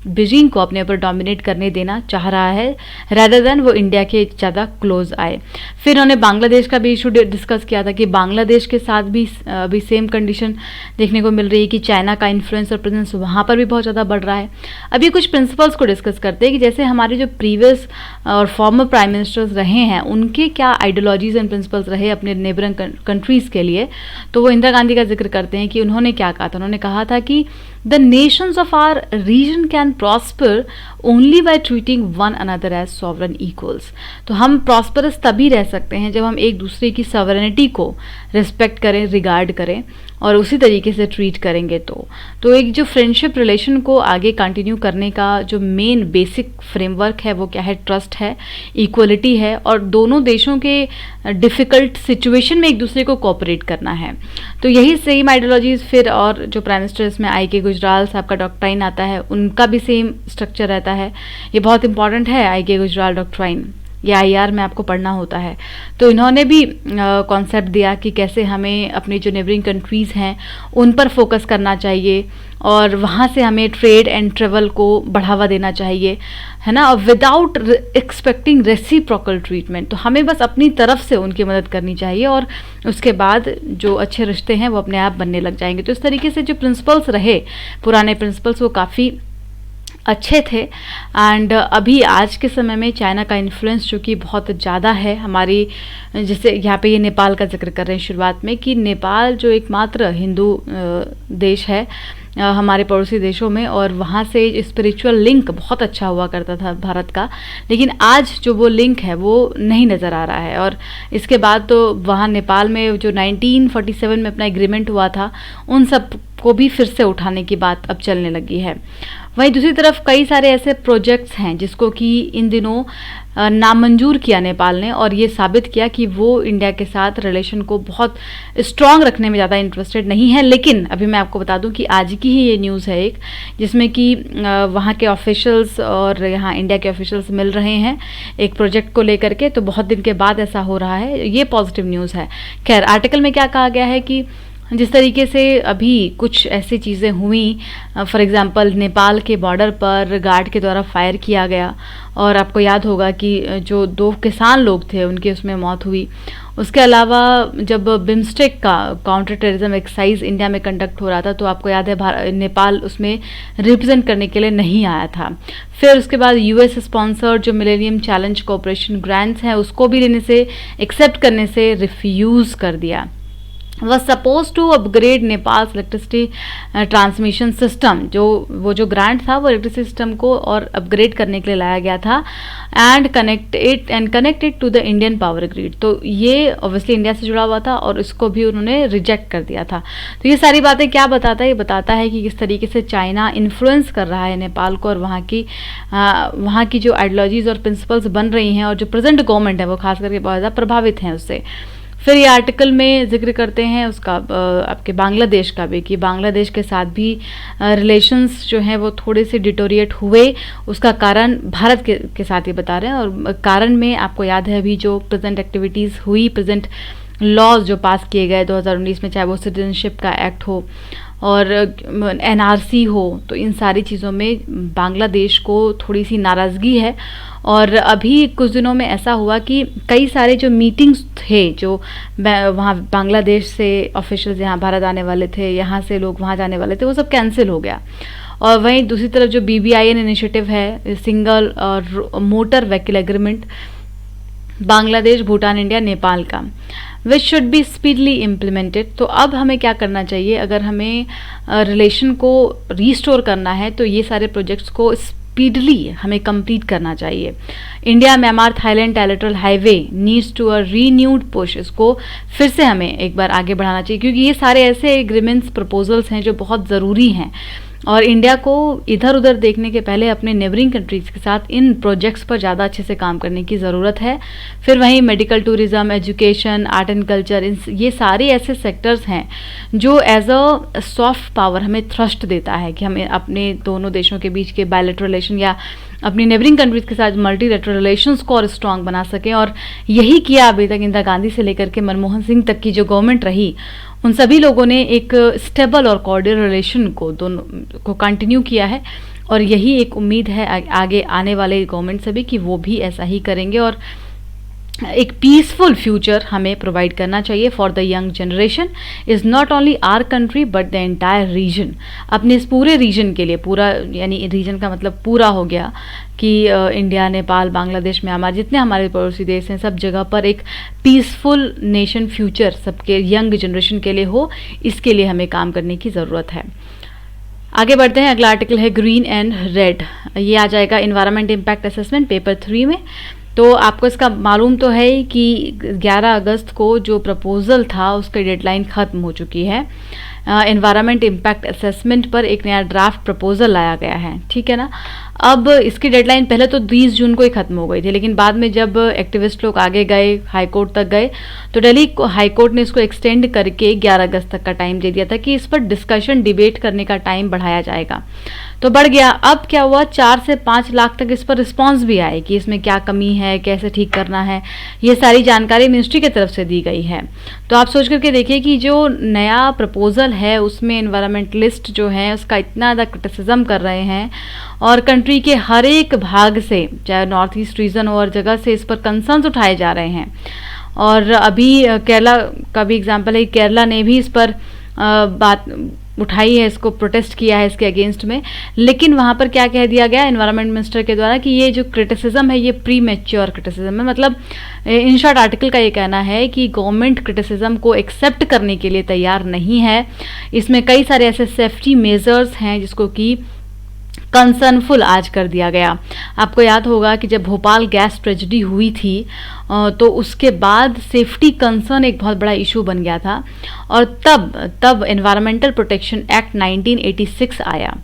बीजिंग को अपने ऊपर डोमिनेट करने देना चाह रहा है, रैदर देन वो इंडिया के ज़्यादा क्लोज आए। फिर उन्होंने बांग्लादेश का भी इशू डिस्कस किया था कि बांग्लादेश के साथ भी अभी सेम कंडीशन देखने को मिल रही है कि चाइना का इन्फ्लुएंस और प्रेजेंस वहाँ पर भी बहुत ज़्यादा बढ़ रहा है। अभी कुछ प्रिंसिपल्स को डिस्कस करते हैं कि जैसे हमारे जो प्रीवियस और फॉर्मर प्राइम मिनिस्टर्स रहे हैं उनके क्या आइडियोलॉजीज एंड प्रिंसिपल्स रहे अपने नेबरिंग कंट्रीज़ के लिए। तो वो इंदिरा गांधी का जिक्र करते हैं कि उन्होंने क्या कहा था। उन्होंने कहा था कि the nations of our region can prosper only by treating one another as sovereign equals. तो हम प्रॉस्परस तभी रह सकते हैं जब हम एक दूसरे की सॉवरेनिटी को रिस्पेक्ट करें, रिगार्ड करें और उसी तरीके से ट्रीट करेंगे। तो एक जो फ्रेंडशिप रिलेशन को आगे कंटिन्यू करने का जो मेन बेसिक फ्रेमवर्क है वो क्या है, ट्रस्ट है, इक्वलिटी है और दोनों देशों के डिफ़िकल्ट सिचुएशन में एक दूसरे को कोऑपरेट करना है। तो यही सेम आइडियोलॉजीज फिर और जो प्राइम मिनिस्टर इसमें आई के गुजराल साहब का डॉक्ट्राइन आता है उनका भी सेम स्ट्रक्चर रहता है। ये बहुत इंपॉर्टेंट है, आई के गुजराल डॉक्ट्राइन, ये IR में आपको पढ़ना होता है। तो इन्होंने भी कॉन्सेप्ट दिया कि कैसे हमें अपनी जो नेबरिंग कंट्रीज़ हैं उन पर फोकस करना चाहिए और वहाँ से हमें ट्रेड एंड ट्रेवल को बढ़ावा देना चाहिए, है ना, विदाउट एक्सपेक्टिंग रेसिप्रोकल ट्रीटमेंट। तो हमें बस अपनी तरफ से उनकी मदद करनी चाहिए और उसके बाद जो अच्छे रिश्ते हैं वो अपने आप बनने लग जाएंगे। तो इस तरीके से जो प्रिंसिपल्स रहे, पुराने प्रिंसिपल्स, वो काफ़ी अच्छे थे। एंड अभी आज के समय में चाइना का इन्फ्लुएंस जो कि बहुत ज़्यादा है हमारी, जैसे यहाँ पे ये नेपाल का जिक्र कर रहे हैं शुरुआत में कि नेपाल जो एकमात्र हिंदू देश है हमारे पड़ोसी देशों में, और वहाँ से स्पिरिचुअल लिंक बहुत अच्छा हुआ करता था भारत का, लेकिन आज जो वो लिंक है वो नहीं नज़र आ रहा है। और इसके बाद तो वहाँ नेपाल में जो 1947 में अपना एग्रीमेंट हुआ था उन सब को भी फिर से उठाने की बात अब चलने लगी है। वहीं दूसरी तरफ कई सारे ऐसे प्रोजेक्ट्स हैं जिसको कि इन दिनों नामंजूर किया नेपाल ने, और ये साबित किया कि वो इंडिया के साथ रिलेशन को बहुत स्ट्रॉन्ग रखने में ज़्यादा इंटरेस्टेड नहीं है। लेकिन अभी मैं आपको बता दूं कि आज की ही ये न्यूज़ है एक, जिसमें कि वहाँ के ऑफिशियल्स और यहाँ इंडिया के ऑफिशियल्स मिल रहे हैं एक प्रोजेक्ट को लेकर के। तो बहुत दिन के बाद ऐसा हो रहा है, ये पॉजिटिव न्यूज़ है। खैर, आर्टिकल में क्या कहा गया है कि जिस तरीके से अभी कुछ ऐसी चीज़ें हुई, फॉर एग्ज़ाम्पल नेपाल के बॉर्डर पर गार्ड के द्वारा फायर किया गया और आपको याद होगा कि जो 2 किसान लोग थे उनकी उसमें मौत हुई। उसके अलावा जब बिम्स्टेक का काउंटर टेररिज्म एक्सरसाइज इंडिया में कंडक्ट हो रहा था तो आपको याद है नेपाल उसमें रिप्रेजेंट करने के लिए नहीं आया था। फिर उसके बाद US स्पॉन्सर्ड जो मिलेनियम चैलेंज कोऑपरेशन ग्रांट्स हैं उसको भी लेने से, एक्सेप्ट करने से रिफ्यूज़ कर दिया। was supposed to upgrade Nepal's electricity transmission system, जो जो ग्रांट था वो इलेक्ट्रिसिटी सिस्टम को और अपग्रेड करने के लिए लाया गया था, and connect it to the Indian power grid. तो ये ऑब्वियसली इंडिया से जुड़ा हुआ था और इसको भी उन्होंने रिजेक्ट कर दिया था। तो ये सारी बातें क्या बताता है, ये बताता है कि किस तरीके से चाइना इन्फ्लुएंस कर रहा है नेपाल को और वहाँ की जो आइडियोलॉजीज और प्रिंसिपल्स बन रही हैं और जो प्रेजेंट गवर्नमेंट है वो खास करके बहुत ज़्यादा प्रभावित हैं उससे। फिर ये आर्टिकल में जिक्र करते हैं उसका आपके बांग्लादेश का भी, कि बांग्लादेश के साथ भी रिलेशंस जो हैं वो थोड़े से डिटोरिएट हुए। उसका कारण भारत के साथ ही बता रहे हैं, और कारण में आपको याद है अभी जो प्रेजेंट एक्टिविटीज़ हुई, प्रेजेंट लॉज जो पास किए गए 2019 में, चाहे वो सिटीजनशिप का एक्ट हो और NRC हो, तो इन सारी चीज़ों में बांग्लादेश को थोड़ी सी नाराज़गी है। और अभी कुछ दिनों में ऐसा हुआ कि कई सारे जो मीटिंग्स थे जो वहाँ बांग्लादेश से ऑफिशियल्स यहाँ भारत आने वाले थे, यहाँ से लोग वहाँ जाने वाले थे, वो सब कैंसिल हो गया। और वहीं दूसरी तरफ जो BBIN इनिशिएटिव है, single motor vehicle agreement Bangladesh, Bhutan, India, Nepal का, which should be speedily implemented. तो अब हमें क्या करना चाहिए, अगर हमें रिलेशन को रीस्टोर करना है तो ये सारे प्रोजेक्ट्स को स्पीडली हमें कंप्लीट करना चाहिए। India Myanmar Thailand territorial highway needs to a renewed push, इसको फिर से हमें एक बार आगे बढ़ाना चाहिए, क्योंकि ये सारे ऐसे एग्रीमेंट्स प्रपोजल्स हैं जो बहुत ज़रूरी हैं और इंडिया को इधर उधर देखने के पहले अपने नेबरिंग कंट्रीज़ के साथ इन प्रोजेक्ट्स पर ज़्यादा अच्छे से काम करने की ज़रूरत है। फिर वहीं medical tourism, education, art and culture, ये सारे ऐसे सेक्टर्स हैं जो एज अ सॉफ्ट पावर हमें थ्रस्ट देता है कि हमें अपने दोनों देशों के बीच के बायलैटरल रिलेशन या अपनी नेबरिंग कंट्रीज के साथ मल्टीलेटरल रिलेशंस को और स्ट्रांग बना सकें। और यही किया अभी तक इंदिरा गांधी से लेकर के मनमोहन सिंह तक की जो गवर्नमेंट रही, उन सभी लोगों ने एक स्टेबल और कॉर्डियल रिलेशन को दोनों को कंटिन्यू किया है। और यही एक उम्मीद है आगे आने वाले गवर्नमेंट से भी कि वो भी ऐसा ही करेंगे और एक पीसफुल फ्यूचर हमें प्रोवाइड करना चाहिए for the young generation. Is not only our country but the entire reason. अपने इस पूरे रीजन के लिए, पूरा यानी रीजन का मतलब पूरा हो गया कि इंडिया, नेपाल, बांग्लादेश, म्यांमार, जितने हमारे पड़ोसी देश हैं, सब जगह पर एक पीसफुल नेशन फ्यूचर सबके यंग जनरेशन के लिए हो, इसके लिए हमें काम करने की ज़रूरत है। आगे बढ़ते हैं। अगला आर्टिकल है ग्रीन एंड रेड। ये आ जाएगा इन्वायरमेंट इम्पैक्ट असेसमेंट पेपर 3 में। तो आपको इसका मालूम तो है कि 11 अगस्त को जो प्रपोजल था उसकी डेडलाइन ख़त्म हो चुकी है। एनवायरनमेंट इम्पैक्ट असेसमेंट पर एक नया ड्राफ्ट प्रपोजल लाया गया है, ठीक है ना। अब इसकी डेडलाइन पहले तो 20 जून को ही ख़त्म हो गई थी, लेकिन बाद में जब एक्टिविस्ट लोग आगे गए, हाई कोर्ट तक गए, तो दिल्ली हाई कोर्ट ने इसको एक्सटेंड करके 11 अगस्त तक का टाइम दे दिया था कि इस पर डिस्कशन, डिबेट करने का टाइम बढ़ाया जाएगा। तो बढ़ गया। अब क्या हुआ, 4 से 5 लाख तक इस पर रिस्पॉन्स भी आए कि इसमें क्या कमी है, कैसे ठीक करना है, ये सारी जानकारी मिनिस्ट्री की तरफ से दी गई है। तो आप सोच करके देखिए कि जो नया प्रपोजल है उसमें एनवायरमेंटलिस्ट जो हैं उसका इतना ज़्यादा क्रिटिसिज्म कर रहे हैं और कंट्री के हर एक भाग से, चाहे नॉर्थ ईस्ट रीजन हो, हर जगह से इस पर कंसर्न्स उठाए जा रहे हैं। और अभी केरला का भी एग्जाम्पल है, केरला ने भी इस पर बात उठाई है, इसको प्रोटेस्ट किया है इसके अगेंस्ट में। लेकिन वहाँ पर क्या कह दिया गया एनवायरनमेंट मिनिस्टर के द्वारा कि ये जो क्रिटिसिज्म है ये प्री मैच्योर क्रिटिसिज्म है। मतलब इन शॉर्ट आर्टिकल का ये कहना है कि गवर्नमेंट क्रिटिसिज्म को एक्सेप्ट करने के लिए तैयार नहीं है। इसमें कई सारे ऐसे सेफ्टी मेजर्स हैं जिसको कि कंसर्नफुल आज कर दिया गया। आपको याद होगा कि जब भोपाल गैस ट्रेजेडी हुई थी तो उसके बाद सेफ्टी कंसर्न एक बहुत बड़ा इशू बन गया था और तब एनवायरमेंटल प्रोटेक्शन एक्ट 1986 आया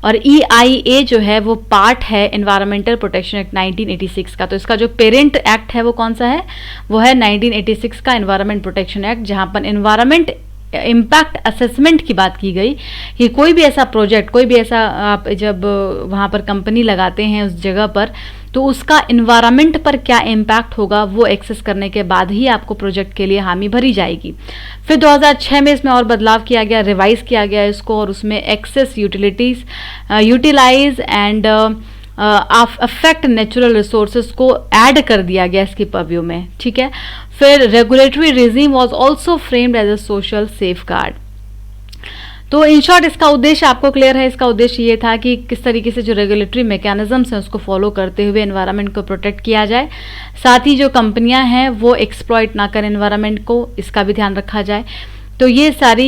और EIA जो है वो पार्ट है एनवायरमेंटल प्रोटेक्शन एक्ट 1986 का। तो इसका जो पेरेंट एक्ट है वो कौन सा है, वो है 1986 का एनवायरमेंट प्रोटेक्शन एक्ट, जहाँ पर एनवायरमेंट इम्पैक्ट असेसमेंट की बात की गई कि कोई भी ऐसा प्रोजेक्ट, कोई भी ऐसा आप जब वहाँ पर कंपनी लगाते हैं उस जगह पर, तो उसका इन्वायरमेंट पर क्या इम्पैक्ट होगा वो एक्सेस करने के बाद ही आपको प्रोजेक्ट के लिए हामी भरी जाएगी। फिर 2006 में इसमें और बदलाव किया गया, रिवाइज किया गया इसको, और उसमें access utilities, utilise and affect natural resources को ऐड कर दिया गया इसकी पर्व्यू में, ठीक है। फिर regulatory regime was also framed as a social safeguard. तो इन शॉर्ट इसका उद्देश्य आपको क्लियर है। इसका उद्देश्य ये था कि किस तरीके से जो रेगुलेटरी मैकेनिज्म्स हैं उसको फॉलो करते हुए एनवायरनमेंट को प्रोटेक्ट किया जाए, साथ ही जो कंपनियां हैं वो एक्सप्लॉइट ना करें एनवायरनमेंट को, इसका भी ध्यान रखा जाए। तो ये सारी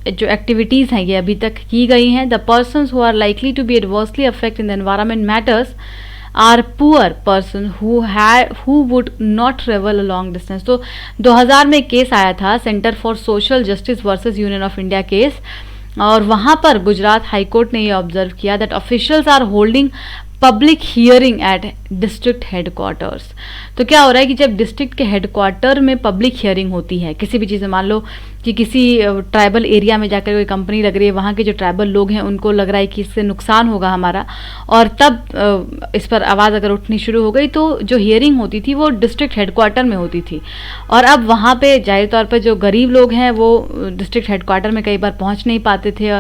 जो एक्टिविटीज़ हैं ये अभी तक की गई हैं। The persons who are likely to be adversely affect in the environment matters are poor person who would not travel a long distance. तो 2000 में केस आया था, centre for social justice versus union of India case, और वहाँ पर गुजरात हाई कोर्ट ने ये ऑब्जर्व किया that officials are holding public hearing at district headquarters. तो क्या हो रहा है कि जब डिस्ट्रिक्ट के हेडक्वार्टर में पब्लिक हियरिंग होती है किसी भी चीज़ में, मान लो कि किसी ट्राइबल एरिया में जाकर कोई कंपनी लग रही है, वहाँ के जो ट्राइबल लोग हैं उनको लग रहा है कि इससे नुकसान होगा हमारा, और तब इस पर आवाज़ अगर उठनी शुरू हो गई, तो जो हियरिंग होती थी वो डिस्ट्रिक्ट हेडक्वार्टर में होती थी। और अब वहाँ पे जाहिर तौर पर जो गरीब लोग हैं वो डिस्ट्रिक्ट हेडक्वार्टर में कई बार पहुँच नहीं पाते थे,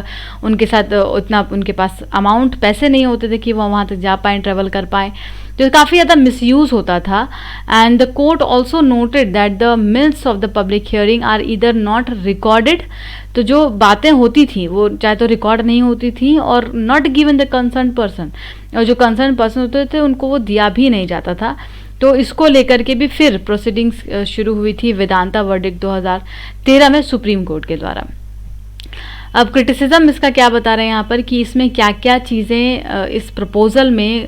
उनके साथ उतना उनके पास अमाउंट पैसे नहीं होते थे कि वो वहाँ तक जा पाएँ, ट्रेवल कर पाएँ, तो काफ़ी ज़्यादा मिसयूज़ होता था। And the court also noted that the minutes of the public hearing are either not recorded. तो जो बातें होती थी वो चाहे तो रिकॉर्ड नहीं होती थी, और not given the concern person, और जो कंसर्न पर्सन होते थे उनको वो दिया भी नहीं जाता था। तो इसको लेकर के भी फिर प्रोसीडिंग्स शुरू हुई थी वेदांता वर्डिक्ट 2013 में सुप्रीम कोर्ट के द्वारा। अब क्रिटिसिज्म इसका क्या बता रहे हैं यहाँ पर कि इसमें क्या क्या चीज़ें इस प्रपोजल में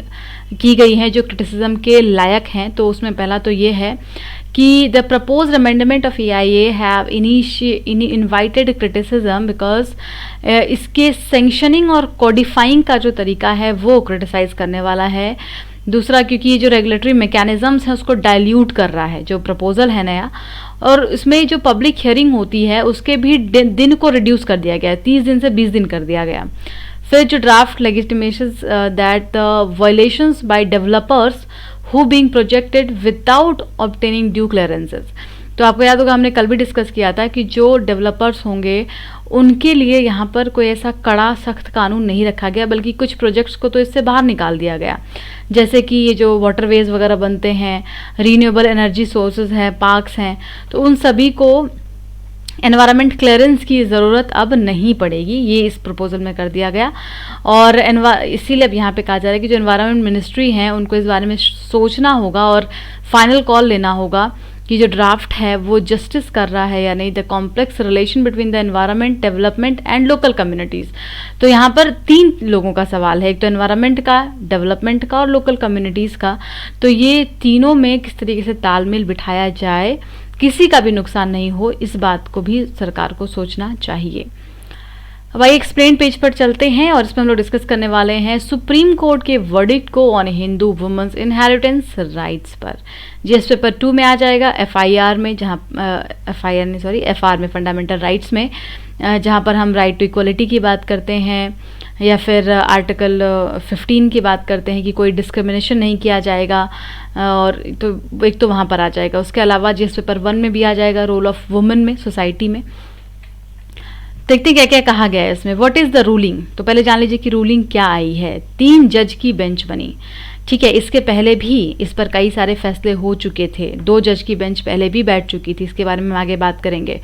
की गई हैं जो क्रिटिसिज्म के लायक हैं। तो उसमें पहला तो ये है कि the proposed amendment of EIA have invited criticism because इसके सेंक्शनिंग और कोडिफाइंग का जो तरीका है वो क्रिटिसाइज करने वाला है। दूसरा, क्योंकि ये जो रेगुलेटरी मैकेनिज्म्स हैं उसको डाइल्यूट कर रहा है जो प्रपोजल है नया, और इसमें जो पब्लिक हियरिंग होती है उसके भी दिन को रिड्यूस कर दिया गया है, 30 दिन से 20 दिन कर दिया गया। फिर जो draft legislations that the violations by developers who being projected without obtaining due clearances. तो आपको याद होगा हमने कल भी डिस्कस किया था कि जो डेवलपर्स होंगे उनके लिए यहाँ पर कोई ऐसा कड़ा सख्त कानून नहीं रखा गया, बल्कि कुछ प्रोजेक्ट्स को तो इससे बाहर निकाल दिया गया। जैसे कि ये जो वाटरवेज वगैरह बनते हैं, रीन्यूएबल एनर्जी सोर्सेज हैं, पार्क्स हैं, तो उन सभी को एनवायरनमेंट क्लियरेंस की ज़रूरत अब नहीं पड़ेगी, ये इस प्रपोजल में कर दिया गया। और इसीलिए अब यहाँ पे कहा जा रहा है कि जो एनवायरनमेंट मिनिस्ट्री हैं उनको इस बारे में सोचना होगा और फाइनल कॉल लेना होगा कि जो ड्राफ्ट है वो जस्टिस कर रहा है या नहीं, the complex relation between the environment, development and local communities. तो यहाँ पर 3 लोगों का सवाल है, एक तो एनवायरनमेंट का, डेवलपमेंट का और लोकल कम्युनिटीज़ का। तो ये तीनों में किस तरीके से तालमेल बिठाया जाए, किसी का भी नुकसान नहीं हो, इस बात को भी सरकार को सोचना चाहिए। अब आइए एक्सप्लेन पेज पर चलते हैं और इसमें हम लोग डिस्कस करने वाले हैं सुप्रीम कोर्ट के वर्डिक्ट को on Hindu women's inheritance rights पर। जीएस पेपर 2 में आ जाएगा, एफआईआर में, जहाँ एफआर में, फंडामेंटल राइट्स में, जहाँ पर हम राइट टू इक्वलिटी की बात करते हैं, या फिर आर्टिकल 15 की बात करते हैं कि कोई डिस्क्रिमिनेशन नहीं किया जाएगा, और तो एक तो वहाँ पर आ जाएगा। उसके अलावा जीएस पेपर 1 में भी आ जाएगा रोल ऑफ वुमेन में सोसाइटी में। देखते क्या क्या कहा गया है इसमें। व्हाट इज द रूलिंग, तो पहले जान लीजिए कि रूलिंग क्या आई है। 3 जज की बेंच बनी, ठीक है। इसके पहले भी इस पर कई सारे फैसले हो चुके थे, 2 जज की बेंच पहले भी बैठ चुकी थी, इसके बारे में हम आगे बात करेंगे।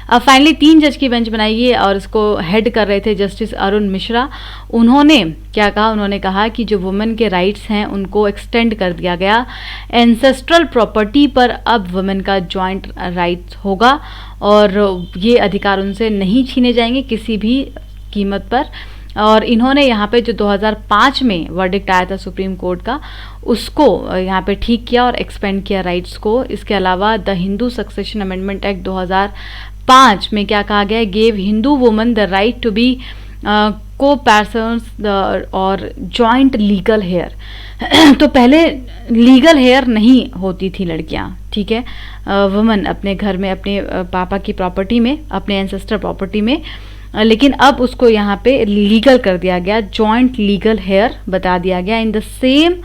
अब फाइनली 3 जज की बेंच बनाई है और इसको हेड कर रहे थे जस्टिस अरुण मिश्रा। उन्होंने क्या कहा, उन्होंने कहा कि जो वुमेन के राइट्स हैं उनको एक्सटेंड कर दिया गया। एंसेस्ट्रल प्रॉपर्टी पर अब वुमेन का जॉइंट राइट्स होगा और ये अधिकार उनसे नहीं छीने जाएंगे किसी भी कीमत पर। और इन्होंने यहाँ पे जो 2005 में वर्डिक्ट आया था सुप्रीम कोर्ट का, उसको यहाँ पे ठीक किया और एक्सपेंड किया राइट्स को। इसके अलावा the Hindu succession amendment act 2005 में क्या कहा गया, gave Hindu woman the right to be co persons और जॉइंट लीगल हेयर। तो पहले लीगल हेयर नहीं होती थी लड़कियां, ठीक है, वुमन अपने घर में, अपने पापा की प्रॉपर्टी में, अपने एंसेस्टर प्रॉपर्टी में, लेकिन अब उसको यहाँ पे लीगल कर दिया गया, जॉइंट लीगल हेयर बता दिया गया। In the same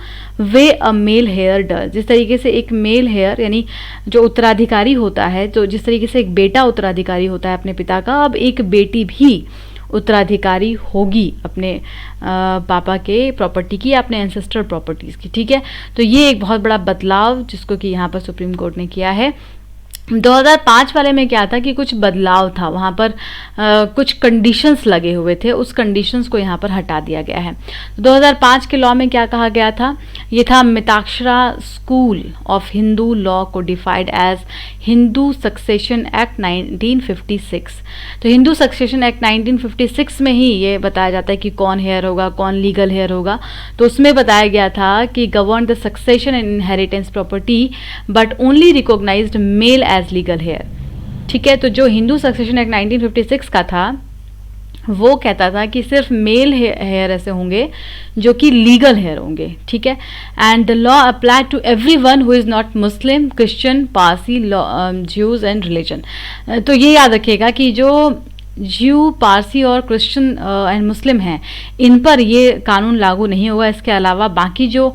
way a male heir does, जिस तरीके से एक मेल हेयर यानी जो उत्तराधिकारी होता है, तो जिस तरीके से एक बेटा उत्तराधिकारी होता है अपने पिता का, अब एक बेटी भी उत्तराधिकारी होगी अपने पापा के प्रॉपर्टी की, अपने एंसेस्टर प्रॉपर्टीज़ की, ठीक है। तो ये एक बहुत बड़ा बदलाव जिसको कि यहाँ पर सुप्रीम कोर्ट ने किया है। 2005 वाले में क्या था कि कुछ बदलाव था, वहाँ पर कुछ कंडीशंस लगे हुए थे, उस कंडीशंस को यहाँ पर हटा दिया गया है। 2005 के लॉ में क्या कहा गया था, ये था Mitakshara school of Hindu law codified as Hindu succession act 1956। तो हिंदू सक्सेशन एक्ट 1956 में ही ये बताया जाता है कि कौन हेयर होगा, कौन लीगल हेयर होगा। तो उसमें बताया गया था कि govern the succession and inheritance property but only recognised male as legal heir, ठीक है। तो जो हिंदू सक्सेशन एक्ट 1956 का था वो कहता था कि सिर्फ मेल हेयर ऐसे होंगे जो कि लीगल हेयर होंगे, ठीक है। And the law apply to everyone who is not Muslim, Christian, Parsi, Jews and religion. तो ये याद रखिएगा कि जो ज्यू, पारसी और क्रिश्चियन एंड मुस्लिम हैं, इन पर ये कानून लागू नहीं होगा। इसके अलावा बाकी जो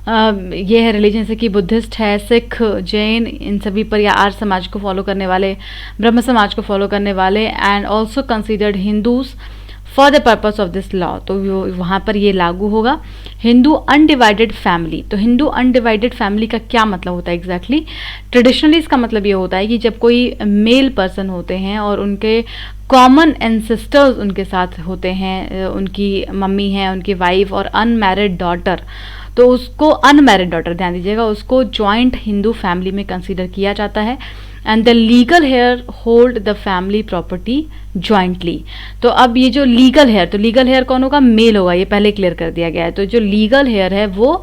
ये है रिलीजन, जैसे कि बुद्धिस्ट है, सिख, जैन, इन सभी पर, या आर्य समाज को फॉलो करने वाले, ब्रह्म समाज को फॉलो करने वाले, and also considered Hindus for the purpose of this law, तो वहाँ पर ये लागू होगा। हिंदू अनडिवाइडेड फैमिली, तो हिंदू अनडिवाइडेड फैमिली का क्या मतलब होता है एग्जैक्टली? ट्रेडिशनली इसका मतलब ये होता है कि जब कोई मेल पर्सन होते हैं और उनके कॉमन एंसेस्टर्स उनके साथ होते हैं, उनकी मम्मी हैं, उनकी वाइफ और अनमैरिड डॉटर, तो उसको अनमैरिड डॉटर, ध्यान दीजिएगा, उसको जॉइंट हिंदू फैमिली में कंसीडर किया जाता है। And the legal heir hold the family property jointly. तो अब ये जो लीगल हेयर, तो लीगल हेयर कौन होगा? मेल होगा, ये पहले क्लियर कर दिया गया है। तो जो लीगल हेयर है वो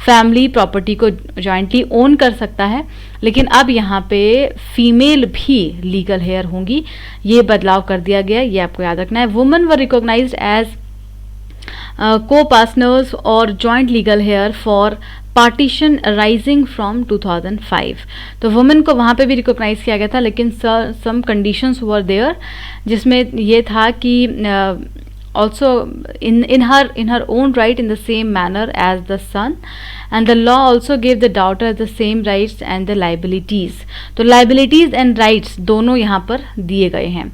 फैमिली प्रॉपर्टी को जॉइंटली ओन कर सकता है, लेकिन अब यहाँ पे फीमेल भी लीगल हेयर होंगी, ये बदलाव कर दिया गया, ये आपको याद रखना है। Women were recognised as co-partners और joint legal hair for partition arising from 2005। तो वुमेन को वहाँ पे भी रिकॉग्नाइज किया गया था, लेकिन सम कंडीशंस वर देयर, जिसमें ये था कि also in her own right in the same manner as the son, and the law also gave the daughter the same rights and the liabilities. तो liabilities and rights दोनों यहाँ पर दिए गए हैं.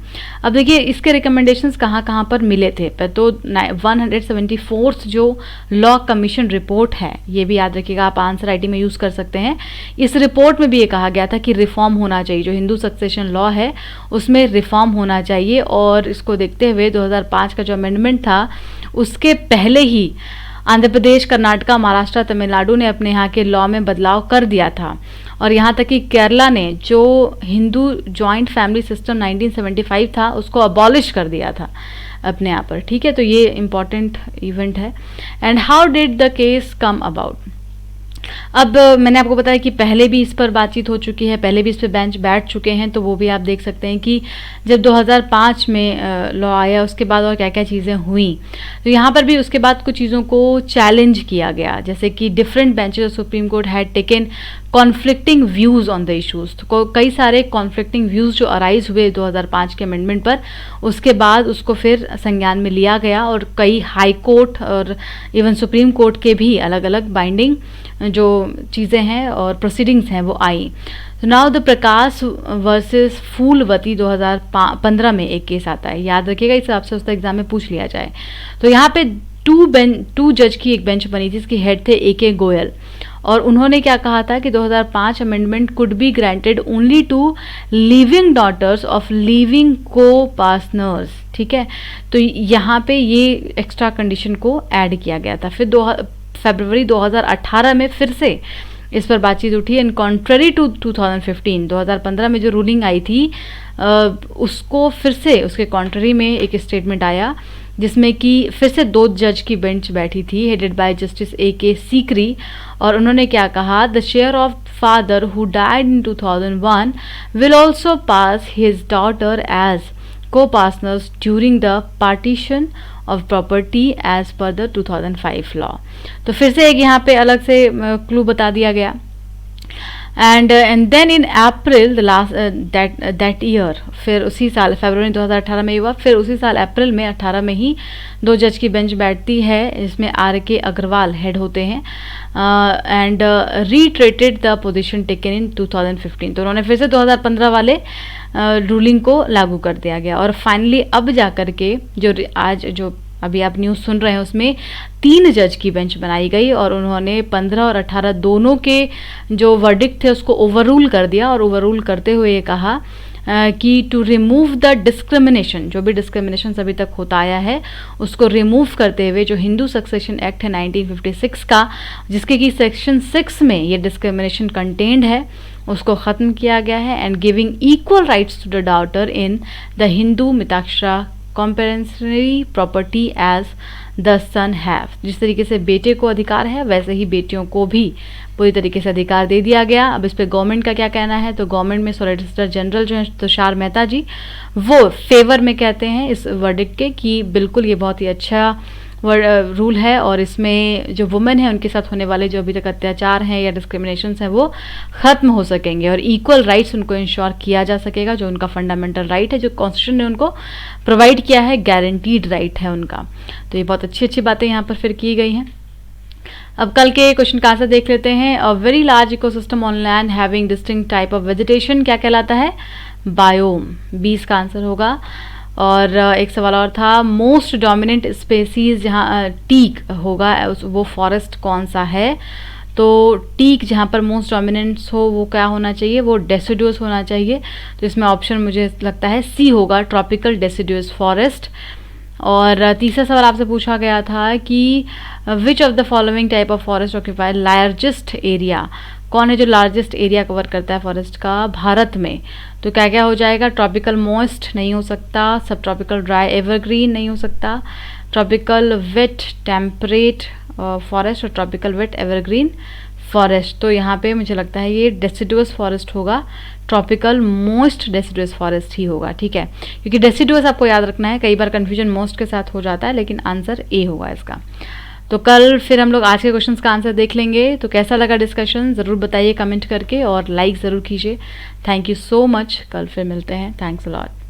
अब देखिए इसके रिकमेंडेशंस कहाँ कहाँ पर मिले थे. तो 174th जो लॉ कमीशन रिपोर्ट है, ये भी याद रखिएगा, आप आंसर राइटिंग में यूज़ कर सकते हैं. इस रिपोर्ट में भी ये कहा गया था कि रिफॉर्म होना चाहिए, जो हिंदू सक्सेशन लॉ है उसमें रिफॉर्म होना चाहिए. और इसको देखते हुए 2005 का जो अमेंडमेंट था उसके पहले ही आंध्र प्रदेश, कर्नाटका, महाराष्ट्र, तमिलनाडु ने अपने यहाँ के लॉ में बदलाव कर दिया था. और यहाँ तक कि केरला ने जो हिंदू जॉइंट फैमिली सिस्टम 1975 था उसको अबॉलिश कर दिया था अपने यहाँ पर. ठीक है, तो ये इम्पॉर्टेंट इवेंट है. And how did the case come about. अब मैंने आपको बताया कि पहले भी इस पर बातचीत हो चुकी है, पहले भी इस पर बेंच बैठ चुके हैं, तो वो भी आप देख सकते हैं कि जब 2005 में लॉ आया उसके बाद और क्या क्या चीज़ें हुई. तो यहाँ पर भी उसके बाद कुछ चीज़ों को चैलेंज किया गया, जैसे कि different benches of supreme court had taken conflicting views on the issues. तो कई सारे कॉन्फ्लिक्टिंग व्यूज़ जो अराइज हुए 2005 के अमेंडमेंट पर, उसके बाद उसको फिर संज्ञान में लिया गया और कई हाई कोर्ट और इवन सुप्रीम कोर्ट के भी अलग अलग बाइंडिंग जो चीज़ें हैं और प्रोसीडिंग्स हैं वो आई. तो now the Prakash versus Phoolwati 2015 में एक केस आता है, याद रखिएगा, इस हिसाब से उसका एग्जाम में पूछ लिया जाए. तो यहाँ पे टू जज की एक बेंच बनी थी, जिसकी हेड थे AK गोयल. और उन्होंने क्या कहा था कि 2005 amendment could be granted only to living daughters of living co partners. ठीक है, तो यहाँ पे ये एक्स्ट्रा कंडीशन को ऐड किया गया था. फिर फरवरी 2018 में फिर से इस पर बातचीत उठी. एंड कॉन्ट्ररी टू 2015 में जो रूलिंग आई थी उसको फिर से उसके कॉन्ट्ररी में एक स्टेटमेंट आया, जिसमें कि फिर से 2 जज की बेंच बैठी थी headed by justice AK Sikri. और उन्होंने क्या कहा, the share of father who died in 2001 will also pass his daughter as co-partners during the partition of property as per the 2005 law. तो फिर से एक यहाँ पे अलग से क्लू बता दिया गया. And then in April the last that year, फिर उसी साल फरवरी 2018 में हुआ, फिर उसी साल अप्रैल में 18 में ही 2 जज की बेंच बैठती है, इसमें RK अग्रवाल हेड होते हैं. And retreated the position taken in 2015. तो उन्होंने फिर से 2015 वाले रूलिंग को लागू कर दिया गया. और फाइनली अब जा कर के जो अभी आप न्यूज़ सुन रहे हैं उसमें 3 जज की बेंच बनाई गई और उन्होंने 15 और 18 दोनों के जो वर्डिक्ट थे उसको ओवररूल कर दिया. और ओवररूल करते हुए ये कहा कि टू रिमूव द डिस्क्रिमिनेशन, जो भी डिस्क्रिमिनेशन अभी तक होता आया है उसको रिमूव करते हुए जो हिंदू सक्सेशन एक्ट है 1956 का, जिसके कि सेक्शन 6 में ये डिस्क्रिमिनेशन कंटेन्ड है, उसको ख़त्म किया गया है. And giving equal rights to the daughter in the Hindu Mitakshara coparcenary property as the son have. जिस तरीके से बेटे को अधिकार है वैसे ही बेटियों को भी पूरी तरीके से अधिकार दे दिया गया. अब इस पे गवर्नमेंट का क्या कहना है, तो गवर्नमेंट में सॉलिसिटर जनरल जो है तुषार मेहता जी, वो फेवर में कहते हैं इस वर्डिक्ट के कि बिल्कुल ये बहुत ही अच्छा रूल है और इसमें जो वुमेन है उनके साथ होने वाले जो अभी तक अत्याचार हैं या डिस्क्रिमिनेशंस हैं वो ख़त्म हो सकेंगे और इक्वल राइट्स उनको इंश्योर किया जा सकेगा, जो उनका फंडामेंटल राइट है, जो कॉन्स्टिट्यूशन ने उनको प्रोवाइड किया है, गारंटीड राइट है उनका. तो ये बहुत अच्छी अच्छी बातें यहाँ पर फिर की गई हैं. अब कल के क्वेश्चन का आंसर देख लेते हैं. A very large ecosystem on land having distinct type of vegetation क्या कहलाता है, बायोम. 20 का आंसर होगा. और एक सवाल और था, मोस्ट डोमिनेंट स्पेसीज जहाँ टीक होगा वो फॉरेस्ट कौन सा है, तो टीक जहाँ पर मोस्ट डोमिनेंट्स हो वो क्या होना चाहिए, वो डेसिडुअस होना चाहिए. तो इसमें ऑप्शन मुझे लगता है C होगा, ट्रॉपिकल डेसिडुअस फॉरेस्ट. और तीसरा सवाल आपसे पूछा गया था कि which of the following type of forest occupy largest area, कौन है जो लार्जेस्ट एरिया कवर करता है फॉरेस्ट का भारत में. तो क्या क्या हो जाएगा, ट्रॉपिकल मॉइस्ट नहीं हो सकता, सब ट्रॉपिकल ड्राई एवरग्रीन नहीं हो सकता, ट्रॉपिकल वेट टेम्परेट फॉरेस्ट और ट्रॉपिकल वेट एवरग्रीन फॉरेस्ट. तो यहाँ पे मुझे लगता है ये डेसिडुअस फॉरेस्ट होगा, ट्रॉपिकल मोस्ट डेसिडुअस फॉरेस्ट ही होगा. ठीक है, क्योंकि डेसिडुअस आपको याद रखना है, कई बार कन्फ्यूजन मोस्ट के साथ हो जाता है, लेकिन आंसर A होगा इसका. तो कल फिर हम लोग आज के क्वेश्चंस का आंसर देख लेंगे. तो कैसा लगा डिस्कशन ज़रूर बताइए कमेंट करके और लाइक ज़रूर कीजिए. Thank you so much. कल फिर मिलते हैं. Thanks a lot.